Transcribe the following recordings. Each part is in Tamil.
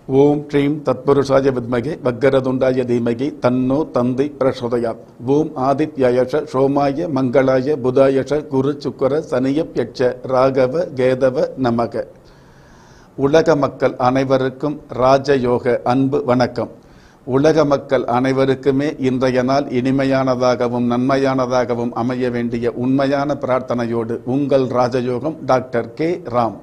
ஓம் ஸ்ரீம் தத்புருஷாய வித்மகே வக்கரதுண்டாய தீமகி தன்னோ தந்தி பிரசோதயாத். ஓம் ஆதித்யாயஷ சோமாய மங்களாய புதாயஷ குரு சுக்கர சனியப்யட்ச ராகவ கேதவ நமக. உலக மக்கள் அனைவருக்கும் ராஜயோக அன்பு வணக்கம். உலக மக்கள் அனைவருக்குமே இன்றைய நாள் இனிமையானதாகவும் நன்மையானதாகவும் அமைய வேண்டிய உண்மையான பிரார்த்தனையோடு உங்கள் ராஜயோகம் டாக்டர் கே ராம்.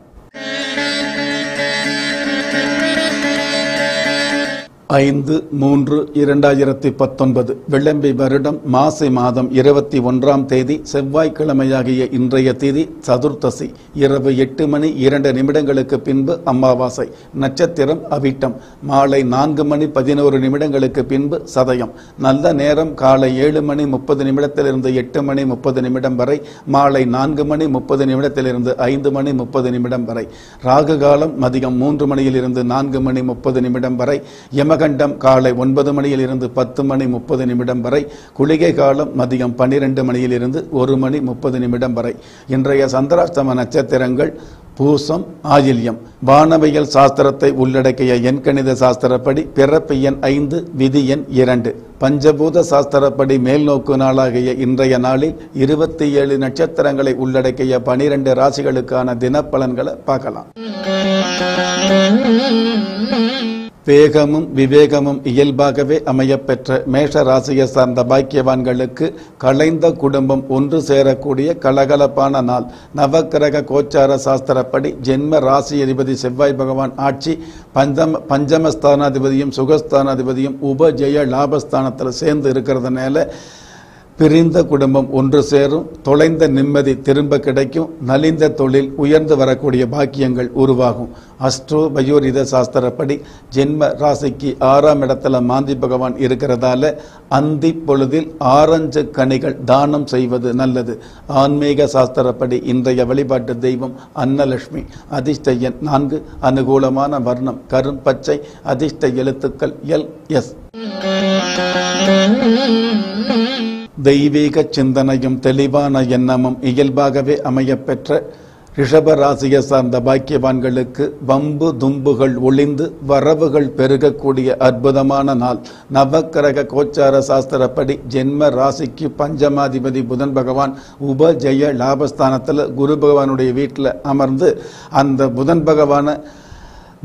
5/3/2019 விளம்பி வருடம் மாசி மாதம் 21ஆம் தேதி செவ்வாய்க்கிழமையாகிய இன்றைய தேதி சதுர்த்தசி. இரவு 8:02 பின்பு அமாவாசை. நட்சத்திரம் அவிட்டம். மாலை 4:11 பின்பு சதயம். நல்ல நேரம் காலை 7:30 8:30 வரை. மாலை 4:30 5:30 வரை. ராகு காலம் மதியம் 3 4:30 வரை. யமகண்டம் காலை 9 10:30 வரை. குளிகை காலம் மதியம் 12 1:30 வரை. இன்றைய சந்திராஷ்டம நட்சத்திரங்கள் பூசம், ஆயில்யம். வானவியல் சாஸ்திரத்தை உள்ளடக்கிய எண்கணித சாஸ்திரப்படி பிறப்பு எண் 5, விதி எண் 2. பஞ்சபூத சாஸ்திரப்படி மேல்நோக்கு நாளாகிய இன்றைய நாளில் 27 நட்சத்திரங்களை உள்ளடக்கிய 12 ராசிகளுக்கான தினப்பலன்களை பார்க்கலாம். வேகமும் விவேகமும் இயல்பாகவே அமையப்பெற்ற மேஷ ராசியை சார்ந்த பாக்கியவான்களுக்கு கலைந்த குடும்பம் ஒன்று சேரக்கூடிய கலகலப்பான நாள். நவக்கிரக கோச்சார சாஸ்திரப்படி ஜென்ம ராசி அதிபதி செவ்வாய் பகவான் ஆட்சி பஞ்சமஸ்தானாதிபதியும் சுகஸ்தானாதிபதியும் உபஜய லாபஸ்தானத்தில் சேர்ந்து இருக்கிறதுனால பிரிந்த குடும்பம் ஒன்று சேரும். தொலைந்த நிம்மதி திரும்ப கிடைக்கும். நலிந்த தொழில் உயர்ந்து வரக்கூடிய பாக்கியங்கள் உருவாகும். அஸ்ட்ரோ பயோரித சாஸ்திரப்படி ஜென்ம ராசிக்கு 6ஆம் இடத்துல மாந்தி பகவான் இருக்கிறதால அந்தி பொழுதில் ஆரஞ்சு கனிகள் தானம் செய்வது நல்லது. ஆன்மீக சாஸ்திரப்படி இன்றைய வழிபாட்டு தெய்வம் அன்னலட்சுமி. அதிர்ஷ்ட எண் 4. அனுகூலமான வர்ணம் கரும் பச்சை. அதிர்ஷ்ட எழுத்துக்கள் LS. தெய்வீக சிந்தனையும் தெளிவான எண்ணமும் இயல்பாகவே அமையப்பெற்ற ரிஷப ராசியை சார்ந்த பாக்கியவான்களுக்கு வம்பு தும்புகள் ஒளிந்து வரவுகள் பெருகக்கூடிய அற்புதமான நாள். நவக்கிரக கோச்சார சாஸ்திரப்படி ஜென்ம ராசிக்கு பஞ்சமாதிபதி புதன் பகவான் உபஜய லாபஸ்தானத்தில் குரு பகவானுடைய வீட்டில் அமர்ந்து அந்த புதன் பகவான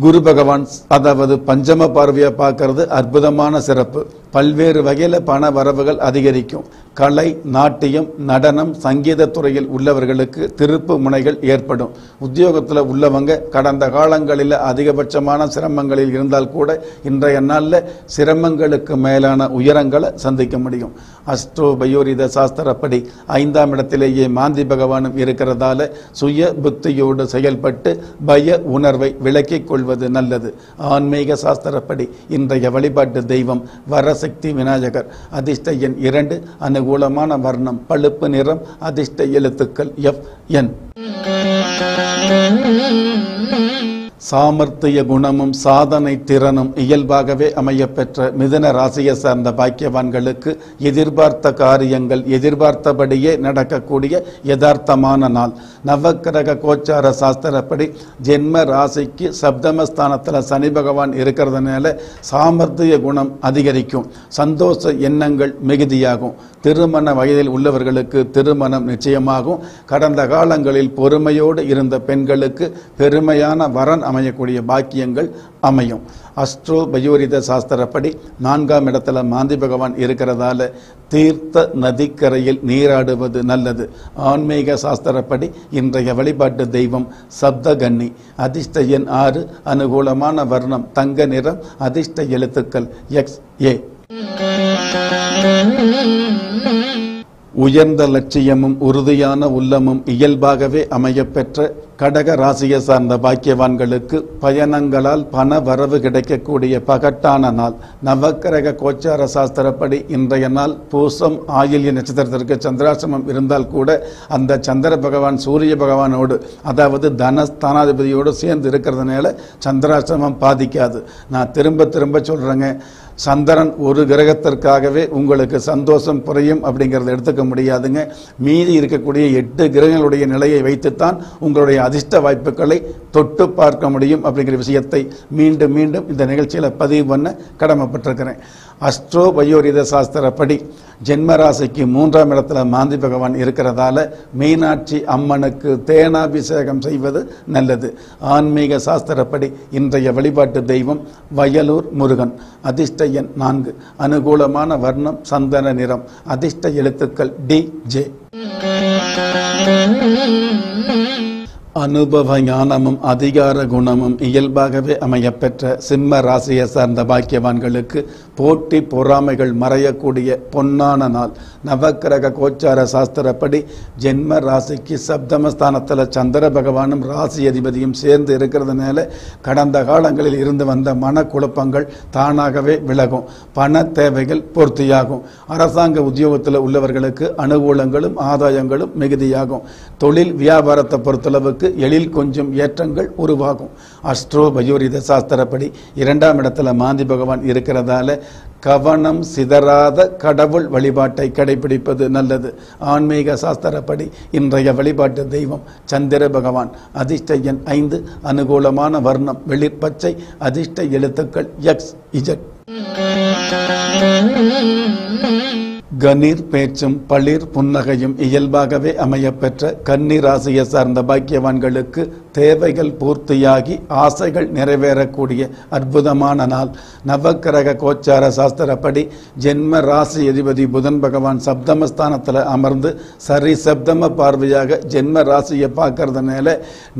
குரு பகவான் அதாவது பஞ்சம பார்வையை பார்க்கறது அற்புதமான சிறப்பு. பல்வேறு வகையில் பண வரவுகள் அதிகரிக்கும். கலை, நாட்டியம், நடனம், சங்கீத துறையில் உள்ளவர்களுக்கு திருப்பு முனைகள் ஏற்படும். உத்தியோகத்தில் உள்ளவங்க கடந்த காலங்களில் அதிகபட்சமான சிரமங்களில் இருந்தால் கூட இன்றைய நாளில் சிரமங்களுக்கு மேலான உயரங்களை சந்திக்க முடியும். அஸ்ட்ரோ பயோரித சாஸ்திரப்படி 5ஆம் இடத்திலேயே மாந்தி பகவானும் இருக்கிறதால சுய புத்தியோடு செயல்பட்டு பய உணர்வை விலக்கிக் கொள்வது நல்லது. ஆன்மீக சாஸ்திரப்படி இன்றைய வழிபாட்டு தெய்வம் வரசக்தி விநாயகர். அதிர்ஷ்ட எண் 2. அனுகூலமான வர்ணம் பழுப்பு நிறம். அதிர்ஷ்ட எழுத்துக்கள் FN. சாமர்த்திய குணமும் சாதனை திறனும் இயல்பாகவே அமையப்பெற்ற மிதுன ராசியை சார்ந்த பாக்கியவான்களுக்கு எதிர்பார்த்த காரியங்கள் எதிர்பார்த்தபடியே நடக்கக்கூடிய யதார்த்தமான நாள். நவக்கிரக கோச்சார சாஸ்திரப்படி ஜென்ம ராசிக்கு சப்தமஸ்தானத்தில் சனி பகவான் இருக்கிறதுனால சாமர்த்திய குணம் அதிகரிக்கும். சந்தோஷ எண்ணங்கள் மிகுதியாகும். திருமண வயதில் உள்ளவர்களுக்கு திருமணம் நிச்சயமாகும். கடந்த காலங்களில் பொறுமையோடு இருந்த பெண்களுக்கு பெருமையான வரன் அமையக்கூடிய பாக்கியங்கள் அமையும். அஸ்ட்ரோ பயோரித சாஸ்திரப்படி 4ஆம் இடத்துல மாந்தி பகவான் இருக்கிறதால தீர்த்த நதிக்கரையில் நீராடுவது நல்லது. ஆன்மீக சாஸ்திரப்படி இன்றைய வழிபாட்டு தெய்வம் சப்தகன்னி. அதிர்ஷ்ட எண் 6. அனுகூலமான வர்ணம் தங்க நிறம். அதிர்ஷ்ட எழுத்துக்கள் XA. உயர்ந்த லட்சியமும் உறுதியான உள்ளமும் இயல்பாகவே அமையப்பெற்ற கடக ராசியை சார்ந்த பாக்கியவான்களுக்கு பயணங்களால் பண வரவு கிடைக்கக்கூடிய பகட்டான நாள். நவக்கிரக கோச்சார சாஸ்திரப்படி இன்றைய நாள் பூசம் ஆயில்ய நட்சத்திரத்திற்கு சந்திராசிரமம் இருந்தால் கூட அந்த சந்திர பகவான் சூரிய பகவானோடு அதாவது தனஸ்தானாதிபதியோடு சேர்ந்து இருக்கிறதுனால சந்திராசிரமம் பாதிக்காது. நான் திரும்ப சொல்கிறேங்க, சந்திரன் ஒரு கிரகத்திற்காகவே உங்களுக்கு சந்தோஷம் குறையும் அப்படிங்கிறத எடுத்துக்க முடியாதுங்க. மீதி இருக்கக்கூடிய 8 கிரகங்களுடைய நிலையை வைத்துத்தான் உங்களுடைய அதிர்ஷ்ட வாய்ப்புகளை தொட்டு பார்க்க முடியும் அப்படிங்கிற விஷயத்தை மீண்டும் மீண்டும் இந்த நிகழ்ச்சியில் பதிவு பண்ண கடமைப்பட்டிருக்கிறேன். அஸ்ட்ரோ பயோரித சாஸ்திரப்படி ஜென்மராசிக்கு 3ஆம் இடத்துல மாந்தி பகவான் இருக்கிறதால மீனாட்சி அம்மனுக்கு தேனாபிஷேகம் செய்வது நல்லது. ஆன்மீக சாஸ்திரப்படி இன்றைய வழிபாட்டு தெய்வம் வயலூர் முருகன். அதிர்ஷ்ட எண் 4. அனுகூலமான வர்ணம் சந்தன நிறம். அதிர்ஷ்ட எழுத்துக்கள் DJ. அனுபவ ஞானமும் அதிகார குணமும் இயல்பாகவே அமையப்பெற்ற சிம்ம ராசியை சார்ந்த பாக்கியவான்களுக்கு போட்டி பொறாமைகள் மறையக்கூடிய பொன்னான நாள். நவக்கிரக கோச்சார சாஸ்திரப்படி ஜென்ம ராசிக்கு சப்தமஸ்தானத்தில் சந்திர பகவானும் ராசி அதிபதியும் சேர்ந்து இருக்கிறதுனால கடந்த காலங்களில் இருந்து வந்த மனக்குழப்பங்கள் தானாகவே விலகும். பண தேவைகள் பூர்த்தியாகும். அரசாங்க உத்தியோகத்தில் உள்ளவர்களுக்கு அனுகூலங்களும் ஆதாயங்களும் மிகுதியாகும். தொழில் வியாபாரத்தை பொறுத்தளவுக்கு எழில் கொஞ்சம் ஏற்றங்கள் உருவாகும். அஸ்ட்ரோ பயோரித சாஸ்திரப்படி 2ஆம் இடத்துல மாந்தி பகவான் இருக்கிறதால கவனம் சிதறாத கடவுள் வழிபாட்டை கடைபிடிப்பது நல்லது. ஆன்மீக சாஸ்திரப்படி இன்றைய வழிபாட்டு தெய்வம் சந்திர பகவான். அதிர்ஷ்ட எண் 5. அனுகூலமான வர்ணம் வெளிர்பச்சை. அதிர்ஷ்ட எழுத்துக்கள் XZ. கணீர் பேச்சும் பளிர் புன்னகையும் இயல்பாகவே அமையப்பெற்ற கன்னி ராசியை சார்ந்த பாக்கியவான்களுக்கு தேவைகள் பூர்த்தியாகி ஆசைகள் நிறைவேறக்கூடிய அற்புதமான நாள். நவக்கிரக கோச்சார சாஸ்திரப்படி ஜென்ம ராசி அதிபதி புதன் பகவான் சப்தமஸ்தானத்தில் அமர்ந்து சரி சப்தம பார்வையாக ஜென்ம ராசியை பார்க்கறதுனால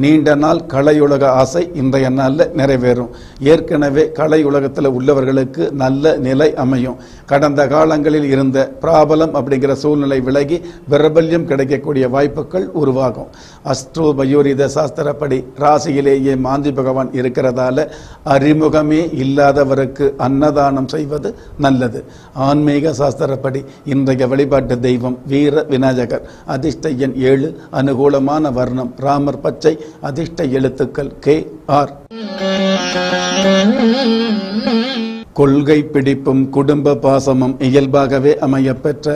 நீண்ட நாள் கலையுலக ஆசை இன்றைய நாளில் நிறைவேறும். ஏற்கனவே கலையுலகத்தில் உள்ளவர்களுக்கு நல்ல நிலை அமையும். கடந்த காலங்களில் இருந்த பிராபலம் அப்படிங்கிற சூழ்நிலை விலகி பிரபல்யம் கிடைக்கக்கூடிய வாய்ப்புகள் உருவாகும். அஸ்ட்ரோ பயோரித சாஸ்திரப்படி ராசியிலேயே மாந்தி பகவான் இருக்கிறதால அறிமுகமே இல்லாதவருக்கு அன்னதானம் செய்வது நல்லது. ஆன்மீக சாஸ்திரப்படி இன்றைய வழிபாட்டு தெய்வம் வீர விநாயகர். அதிர்ஷ்ட எண் 7. அனுகூலமான வர்ணம் ராமர் பச்சை. அதிர்ஷ்ட எழுத்துக்கள் KR. கொள்கை பிடிப்பும் குடும்ப பாசமும் இயல்பாகவே அமையப்பெற்ற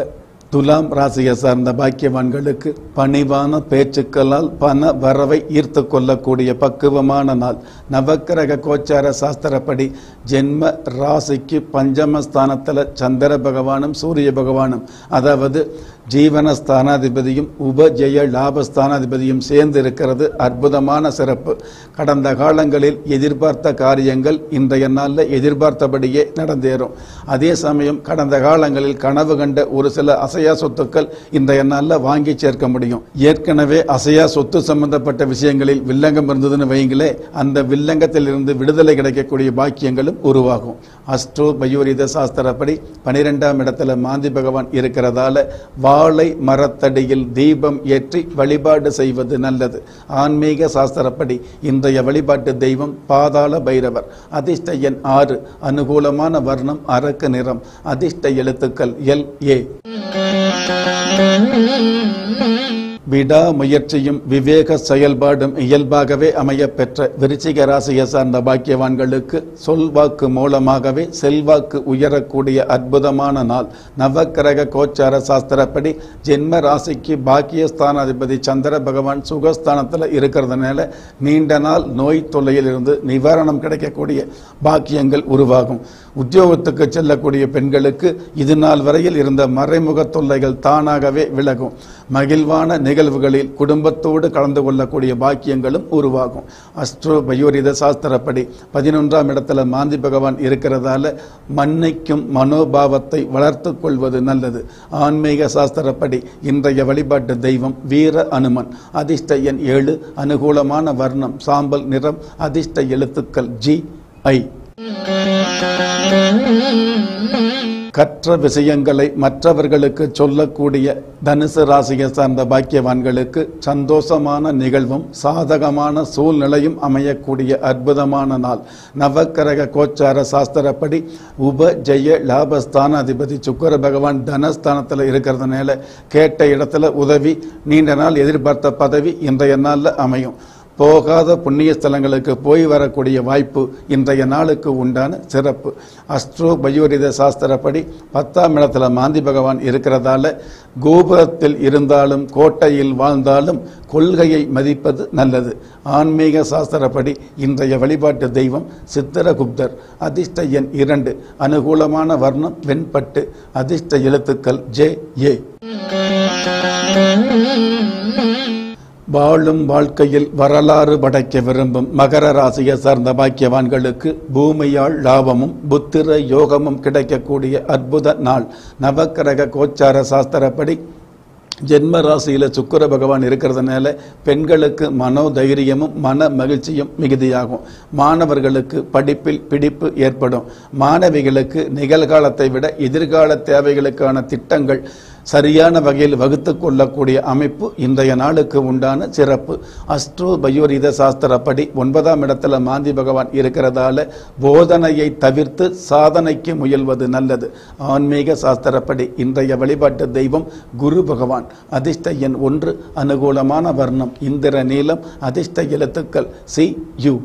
துலாம் ராசியை சார்ந்த பாக்கியவான்களுக்கு பணிவான பேச்சுக்களால் பண வரவை ஈர்த்து கொள்ளக்கூடிய பக்குவமான நாள். நவக்கிரக கோச்சார சாஸ்திரப்படி ஜென்ம ராசிக்கு பஞ்சமஸ்தானத்தில் சந்திர பகவானும் சூரிய பகவானும், அதாவது ஜீவனஸ்தானாதிபதியும் உபஜெய லாபஸ்தானாதிபதியும் சேர்ந்து இருக்கிறது அற்புதமான சிறப்பு. கடந்த காலங்களில் எதிர்பார்த்த காரியங்கள் இன்றைய நாளில் எதிர்பார்த்தபடியே நடந்தேறும். அதே சமயம் கடந்த காலங்களில் கனவு கண்ட ஒரு சில அசையா சொத்துக்கள் இன்றைய நாளில் வாங்கி சேர்க்க முடியும். ஏற்கனவே அசையா சொத்து சம்பந்தப்பட்ட விஷயங்களில் வில்லங்கம் இருந்ததுன்னு வைங்களே, அந்த வில்லங்கத்தில் இருந்து விடுதலை கிடைக்கக்கூடிய பாக்கியங்களும் உருவாகும். அஸ்ட்ரோ பயோரித சாஸ்திரப்படி 12ஆம் இடத்துல மாந்தி பகவான் இருக்கிறதால வாழை மரத்தடியில் தீபம் ஏற்றி வழிபாடு செய்வது நல்லது. ஆன்மீக சாஸ்திரப்படி இன்றைய வழிபாட்டு தெய்வம் பாதாள பைரவர். அதிர்ஷ்ட எண் 6. அனுகூலமான வர்ணம் அரக்கு நிறம். அதிர்ஷ்ட எழுத்துக்கள் LA. விடாமுயற்சியும் விவேக செயல்பாடும் இயல்பாகவே அமையப்பெற்ற விருச்சிக ராசியை சார்ந்த பாக்கியவான்களுக்கு சொல்வாக்கு மூலமாகவே செல்வாக்கு உயரக்கூடிய அற்புதமான நாள். நவக்கிரக கோச்சார சாஸ்திரப்படி ஜென்ம ராசிக்கு பாக்கியஸ்தானாதிபதி சந்திர பகவான் சுகஸ்தானத்தில் இருக்கிறதுனால நீண்ட நாள் நோய் தொல்லையில் இருந்து நிவாரணம் கிடைக்கக்கூடிய பாக்கியங்கள் உருவாகும். உத்தியோகத்துக்கு செல்லக்கூடிய பெண்களுக்கு இது நாள் வரையில் இருந்த மறைமுக தொல்லைகள் தானாகவே விலகும். மகிழ்வான நிகழ்வுகளில் குடும்பத்தோடு கலந்து கொள்ளக்கூடிய பாக்கியங்களும் உருவாகும். அஸ்ட்ரோ பயோரித சாஸ்திரப்படி 11ஆம் இடத்துல மாந்தி பகவான் இருக்கிறதால மன்னிக்கும் மனோபாவத்தை வளர்த்து கொள்வது நல்லது. ஆன்மீக சாஸ்திரப்படி இன்றைய வழிபாட்டு தெய்வம் வீர அனுமன். அதிர்ஷ்ட எண் 7. அனுகூலமான வர்ணம் சாம்பல் நிறம். அதிர்ஷ்ட எழுத்துக்கள் GI. கற்ற விஷயங்களை மற்றவர்களுக்கு சொல்லக்கூடிய தனுசு ராசியை சார்ந்த பாக்கியவான்களுக்கு சந்தோஷமான நிகழ்வும் சாதகமான சூழ்நிலையும் அமையக்கூடிய அற்புதமான நாள். நவக்கிரக கோச்சார சாஸ்திரப்படி உபஜெய லாபஸ்தானாதிபதி சுக்கிர பகவான் தனஸ்தானத்தில் இருக்கிறதுனால கேட்ட இடத்துல உதவி, நீண்ட நாள் எதிர்பார்த்த பதவி இன்றைய நாளில் அமையும். போகாத புண்ணிய ஸ்தலங்களுக்கு போய் வரக்கூடிய வாய்ப்பு இன்றைய நாளுக்கு உண்டான சிறப்பு. அஸ்ட்ரோ பயோரித சாஸ்திரப்படி 10ஆம் இடத்துல மாந்தி பகவான் இருக்கிறதால கோபுரத்தில் இருந்தாலும் கோட்டையில் வாழ்ந்தாலும் கொள்கையை மதிப்பது நல்லது. ஆன்மீக சாஸ்திரப்படி இன்றைய வழிபாட்டு தெய்வம் சித்திரகுப்தர். அதிர்ஷ்ட எண் 2. அனுகூலமான வர்ணம் வெண்பட்டு. அதிர்ஷ்ட எழுத்துக்கள் JA. வாழும் வாழ்க்கையில் வரலாறு படைக்க விரும்பும் மகர ராசியை சார்ந்த பாக்கியவான்களுக்கு பூமியால் லாபமும் புத்திர யோகமும் கிடைக்கக்கூடிய அற்புத நாள். நவக்கிரக கோச்சார சாஸ்திரப்படி ஜென்ம ராசியில சுக்கிர பகவான் இருக்கிறதுனால பெண்களுக்கு மனோதைரியமும் மன மகிழ்ச்சியும் மிகுதியாகும். மாணவர்களுக்கு படிப்பில் பிடிப்பு ஏற்படும். மாணவிகளுக்கு நிகழ்காலத்தை விட எதிர்கால தேவைகளுக்கான திட்டங்கள் சரியான வகையில் வகுத்து கொள்ளக்கூடிய அமைப்பு இன்றைய நாளுக்கு உண்டான சிறப்பு. அஸ்ட்ரோ பயோரித சாஸ்திரப்படி 9ஆம் இடத்துல மாந்தி பகவான் இருக்கிறதால போதனையை தவிர்த்து சாதனைக்கு முயல்வது நல்லது. ஆன்மீக சாஸ்திரப்படி இன்றைய வழிபாட்டு தெய்வம் குரு பகவான். அதிர்ஷ்ட எண் 1. அனுகூலமான வர்ணம் இந்திர நீலம். அதிர்ஷ்ட எழுத்துக்கள் CU.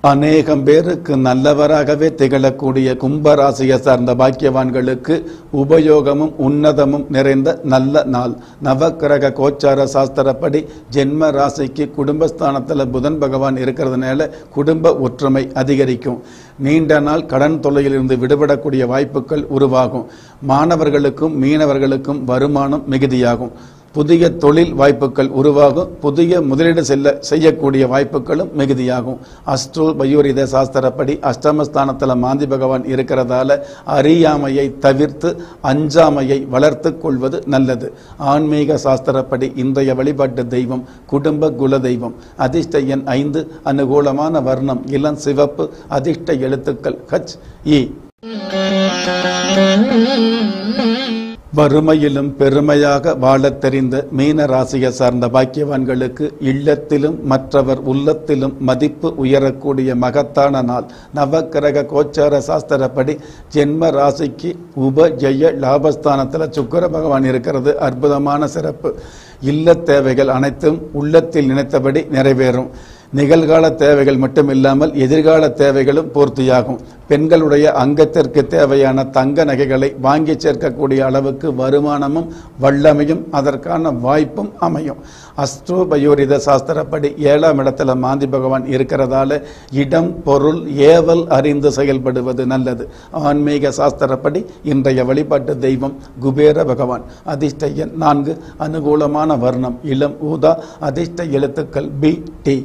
அநேகம் பேருக்கு நல்லவராகவே திகழக்கூடிய கும்பராசியை சார்ந்த பாக்கியவான்களுக்கு உபயோகமும் உன்னதமும் நிறைந்த நல்ல நாள். நவக்கிரக கோச்சார சாஸ்திரப்படி ஜென்ம ராசிக்கு குடும்பஸ்தானத்தில் புதன் பகவான் இருக்கிறதுனால குடும்ப ஒற்றுமை அதிகரிக்கும். நீண்ட நாள் கடன் தொல்லையிலிருந்து விடுபடக்கூடிய வாய்ப்புகள் உருவாகும். மாணவர்களுக்கும் மீனவர்களுக்கும் வருமானம் மிகுதியாகும். புதிய தொழில் வாய்ப்புகள் உருவாகும். புதிய முதலீடு செய்யக்கூடிய வாய்ப்புகளும் மிகுதியாகும். அஸ்ட்ரோ பயோரித சாஸ்திரப்படி அஷ்டமஸ்தானத்தில் மாந்தி பகவான் இருக்கிறதால அறியாமையை தவிர்த்து அஞ்சாமையை வளர்த்து கொள்வது நல்லது. ஆன்மீக சாஸ்திரப்படி இன்றைய வழிபாட்டு தெய்வம் குடும்ப குல தெய்வம். அதிர்ஷ்ட எண் 5. அனுகூலமான வர்ணம் இளம் சிவப்பு. அதிர்ஷ்ட எழுத்துக்கள் HE. வறுமையிலும் பெருமையாக வாழத் தெரிந்த மீன ராசியை சார்ந்த பாக்கியவான்களுக்கு இல்லத்திலும் மற்றவர் உள்ளத்திலும் மதிப்பு உயரக்கூடிய மகத்தான நாள். நவக்கிரக கோச்சார சாஸ்திரப்படி ஜென்ம ராசிக்கு உபஜய லாபஸ்தானத்தில் சுக்கிர பகவான் இருக்கிறது அற்புதமான சிறப்பு. இல்ல தேவைகள் அனைத்தும் உள்ளத்தில் நினைத்தபடி நிறைவேறும். நிகழ்கால தேவைகள் மட்டுமில்லாமல் எதிர்கால தேவைகளும் பூர்த்தியாகும். பெண்களுடைய அங்கத்திற்கு தேவையான தங்க நகைகளை வாங்கி சேர்க்கக்கூடிய அளவுக்கு வருமானமும் வல்லமையும் அதற்கான வாய்ப்பும் அமையும். அஸ்ட்ரோ பயோரித சாஸ்திரப்படி 7ஆம் இடத்துல மாந்தி பகவான் இருக்கிறதால இடம் பொருள் ஏவல் அறிந்து செயல்படுவது நல்லது. ஆன்மீக சாஸ்திரப்படி இன்றைய வழிபாட்டு தெய்வம் குபேர பகவான். அதிர்ஷ்ட எண் 4. அனுகூலமான வர்ணம் இளம் ஊதா. அதிர்ஷ்ட எழுத்துக்கள் BT.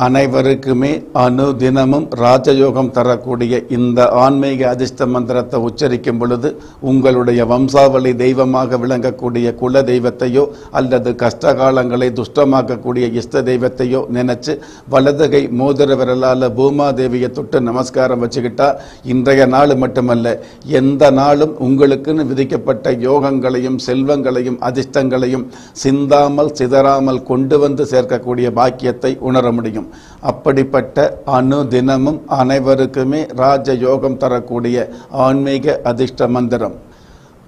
அனைவருக்குமே அனுதினமும் ராஜயோகம் தரக்கூடிய இந்த ஆன்மீக அதிர்ஷ்ட மந்திரத்தை உச்சரிக்கும் பொழுது உங்களுடைய வம்சாவளி தெய்வமாக விளங்கக்கூடிய குல தெய்வத்தையோ அல்லது கஷ்டகாலங்களை துஷ்டமாக்கக்கூடிய இஷ்ட தெய்வத்தையோ நினைச்சு வலதுகை மோதிர விரலால் பூமாதேவியை தொட்டு நமஸ்காரம் வச்சுக்கிட்டா இன்றைய நாள் மட்டுமல்ல எந்த நாளும் உங்களுக்குன்னு விதிக்கப்பட்ட யோகங்களையும் செல்வங்களையும் அதிர்ஷ்டங்களையும் சிந்தாமல் சிதறாமல் கொண்டு வந்து சேர்க்கக்கூடிய பாக்கியத்தை உணர முடியும். அப்படிப்பட்ட அனுதினமும் அனைவருக்குமே ராஜயோகம் தரக்கூடிய ஆன்மீக அதிர்ஷ்ட மந்திரம்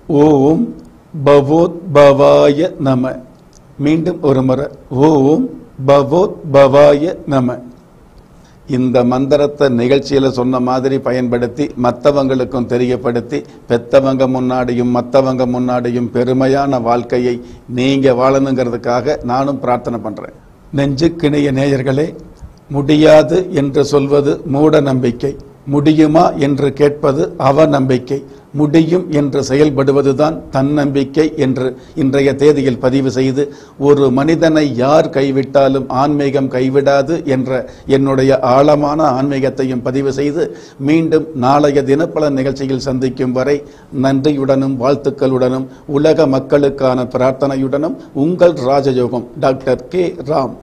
ஓம் பவோத்பவாய நம. மீண்டும் ஒரு முறை ஓம் பவோத்பவாய நம. இந்த மந்திரத்தை நிகழ்ச்சியில சொன்ன மாதிரி பயன்படுத்தி மற்றவங்களுக்கும் தெரியப்படுத்தி பெத்தவங்க முன்னாடியும் மற்றவங்க முன்னாடியும் பெருமையான வாழ்க்கையை நீங்க வாழணுங்கிறதுக்காக நானும் பிரார்த்தனை பண்றேன். நெஞ்சுக்கிணைய நேயர்களே, முடியாது என்று சொல்வது மூட நம்பிக்கை, முடியுமா என்று கேட்பது அவநம்பிக்கை, முடியும் என்று செயல்படுவதுதான் தன்னம்பிக்கை என்று இன்றைய தேதியில் பதிவு செய்து ஒரு மனிதனை யார் கைவிட்டாலும் ஆன்மீகம் கைவிடாது என்ற என்னுடைய ஆழமான ஆன்மீகத்தையும் பதிவு செய்து மீண்டும் நாளைய தினப்பலன் நிகழ்ச்சியில் சந்திக்கும் வரை நன்றியுடனும் வாழ்த்துக்களுடனும் உலக மக்களுக்கான பிரார்த்தனையுடனும் உங்கள் ராஜயோகம் டாக்டர் K. ராம்.